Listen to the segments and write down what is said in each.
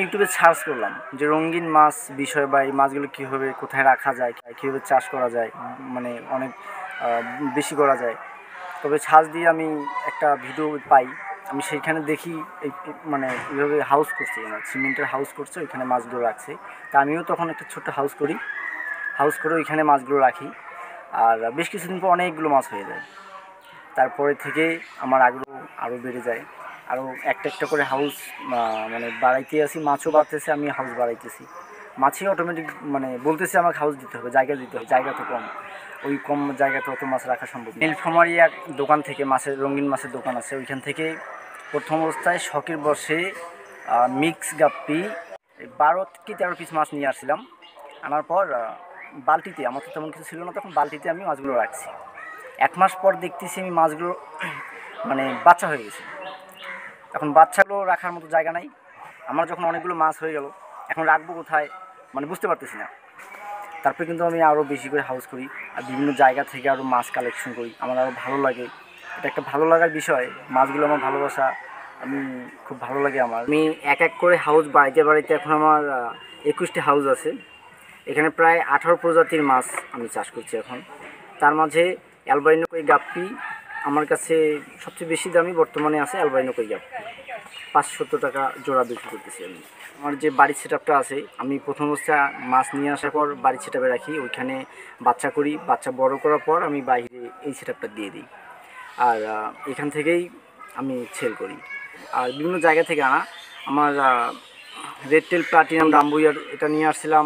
ইউটিউবে সার্চ করলাম যে রঙিন মাছ বিষয় বা এই মাছগুলো কীভাবে কোথায় রাখা যায়, কীভাবে চাষ করা যায়, মানে অনেক বেশি করা যায়। তবে সার্চ দিয়ে আমি একটা ভিডিও পাই, আমি সেইখানে দেখি এই মানে এইভাবে হাউস করছে, সিমেন্টের হাউস করছে, ওইখানে মাছগুলো রাখছে। তা আমিও তখন একটা ছোট্ট হাউস করি, হাউস করে ওইখানে মাছগুলো রাখি। আর বেশ কিছুদিন পর অনেকগুলো মাছ হয়ে যায়। তারপরে থেকে আমার আগ্রহ আরও বেড়ে যায়, আরও একটা একটা করে হাউস মানে বাড়াইতে আসি, মাছও বাড়তেছে, আমি হাউস বাড়াইতেছি। মাছই অটোমেটিক মানে বলতেছে আমাকে হাউস দিতে হবে, জায়গা দিতে হবে, জায়গা তো কম, ওই কম জায়গাতে অত মাছ রাখা সম্ভব। নীলফামারী এক দোকান থেকে মাছের রঙিন মাছের দোকান আছে, ওইখান থেকে প্রথম অবস্থায় শখের বসে মিক্স গাপ্পি 12 কি 13 পিস মাছ নিয়ে আসছিলাম। আনার পর বালতিতে, আমার তো তেমন কিছু ছিল না তখন, বালতিতে আমি মাছগুলো রাখছি। 1 মাস পর দেখতেছি আমি মাছগুলো মানে বাচ্চা হয়ে গেছে। এখন বাচ্চাগুলো রাখার মতো জায়গা নাই আমার, যখন অনেকগুলো মাছ হয়ে গেল এখন রাখবো কোথায় মানে বুঝতে পারতেছি না। তারপরে কিন্তু আমি আরও বেশি করে হাউস করি আর বিভিন্ন জায়গা থেকে আরও মাছ কালেকশন করি, আমার আরও ভালো লাগে। এটা একটা ভালো লাগার বিষয়, মাছগুলো আমার ভালোবাসা, আমি খুব ভালো লাগে আমার। আমি এক এক করে হাউস বাড়িতে বাড়িতে এখন আমার 21টি হাউস আছে। এখানে প্রায় 18 প্রজাতির মাছ আমি চাষ করছি এখন। তার মাঝে অ্যালবাইনো কই গাপ্পি আমার কাছে সবচেয়ে বেশি দামি বর্তমানে আছে। অ্যালবাইনো কই গাপ্পি 570 টাকা জোড়া বিক্রি করতেছি আমি। আমার যে বাড়ির সেটআপটা আছে, আমি প্রথম অবস্থায় মাছ নিয়ে আসার পর বাড়ির সেটআপে রাখি, ওইখানে বাচ্চা করি, বাচ্চা বড় করার পর আমি বাইরে এই সেটআপটা দিয়ে দিই। আর এখান থেকেই আমি সেল করি। আর বিভিন্ন জায়গা থেকে আনা আমার রেড টেল প্লাটিনাম রামবুইয়ার এটা নিয়ে আসছিলাম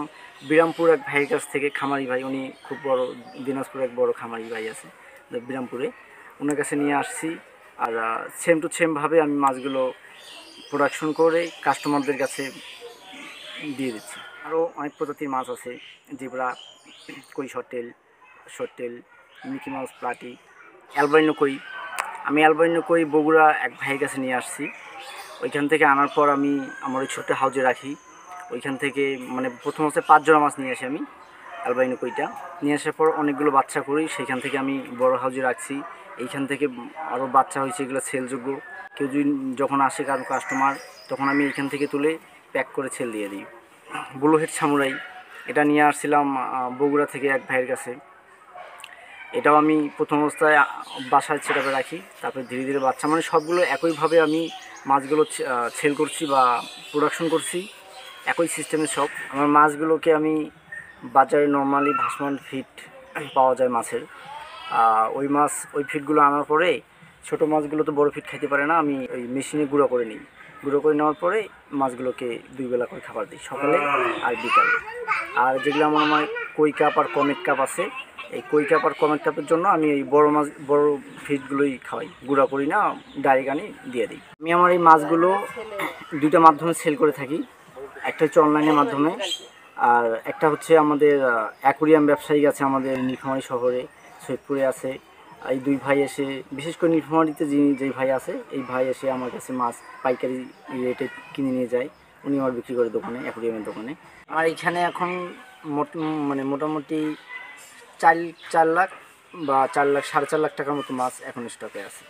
বিরামপুর এক ভাইয়ের কাছ থেকে, খামারি ভাই, উনি খুব বড়, দিনাজপুরে এক বড় খামারি ভাই আছে বিরামপুরে, ওনার কাছে নিয়ে আসছি। আর সেম টু সেমভাবে আমি মাছগুলো প্রোডাকশন করে কাস্টমারদের কাছে দিয়ে দিচ্ছি। আরও অনেক প্রজাতির মাছ আছে, জেব্রা কই, শর্টেল, মিকি মাউস, প্লাটি, অ্যালবাইনো কই। আমি অ্যালবাইনো কই বগুড়া এক ভাইয়ের কাছে নিয়ে আসছি। ওইখান থেকে আনার পর আমি আমার ওই ছোট্ট হাউজে রাখি। ওইখান থেকে মানে প্রথম হচ্ছে 5 জোড়া মাছ নিয়ে আসি আমি অ্যালবাইনো কইটা, নিয়ে আসার পর অনেকগুলো বাচ্চা করি, সেইখান থেকে আমি বড় হাউজে রাখছি। এইখান থেকে আরও বাচ্চা হয়েছে, এগুলো সেলযোগ্য। কেউ যদি যখন আসে কারণ কাস্টমার, তখন আমি এইখান থেকে তুলে প্যাক করে সেল দিয়ে দিই। ব্লু হেড সামুরাই এটা নিয়ে আসছিলাম বগুড়া থেকে এক ভাইয়ের কাছে। এটাও আমি প্রথম অবস্থায় বাসায় সেটআপে রাখি, তারপরে ধীরে ধীরে বাচ্চা, মানে সবগুলো একইভাবে আমি মাছগুলো সেল করছি বা প্রোডাকশন করছি, একই সিস্টেমের সব। আমার মাছগুলোকে আমি বাজারে নর্মালি ভাসমান ফিড পাওয়া যায় মাছের, ওই ফিডগুলো আনার পরে ছোটো মাছগুলো তো বড় ফিড খাইতে পারে না, আমি ওই মেশিনে গুঁড়ো করে নিই। গুঁড়ো করে নেওয়ার পরে মাছগুলোকে 2 বেলা করে খাবার দিই, সকালে আর বিকালে। আর যেগুলো আমার কই কাপ আর কমেট কাপ আছে, এই কই কাপ আর কমেট কাপের জন্য আমি এই বড় ফিডগুলোই খাওয়াই, গুঁড়া করি না, ডাইরেক্ট আনি দিয়ে দিই। আমি আমার এই মাছগুলো 2টা মাধ্যমে সেল করে থাকি, একটা হচ্ছে অনলাইনের মাধ্যমে, আর একটা হচ্ছে আমাদের অ্যাকোরিয়াম ব্যবসায়ী আছে আমাদের নীলফামারী শহরে, সৈয়দপুরে আছে। এই 2 ভাই এসে, বিশেষ করে নীলফামারীতে যেই ভাই আছে, এই ভাই এসে আমার কাছে মাছ পাইকারি রেটে কিনে নিয়ে যায়, উনি আমার বিক্রি করে দোকানে, অ্যাকোরিয়ামের দোকানে। আমার এখানে এখন মানে মোটামুটি 4 লাখ বা 4 লাখ, 4.5 লাখ টাকার মতো মাছ এখন স্টকে আছে।